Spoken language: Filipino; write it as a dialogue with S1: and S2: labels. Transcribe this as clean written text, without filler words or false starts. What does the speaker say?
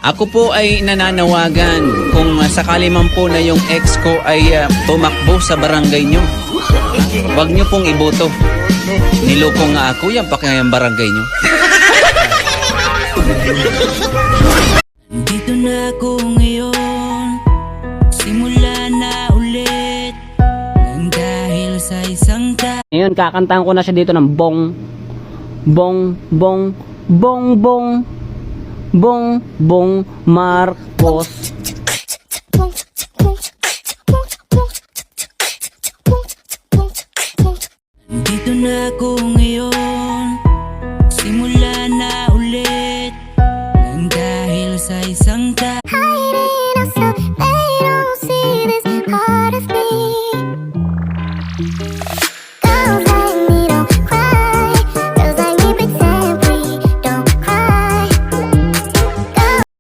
S1: Ako po ay nananawagan kung sakali man po na yung ex ko ay tumakbo sa barangay nyo. Huwag nyo pong iboto. Niloko nga ako, yan pa kaya yung barangay nyo.
S2: Dito na ako ngayon, simula na ulit, nang dahil sa isang
S3: Ngayon, kakantahan ko na siya dito ng bong, bong, bong, bong, bong, bong, bong, Marcos.
S2: Dito na ako ngayon, simula na ulit, nang dahil sa isang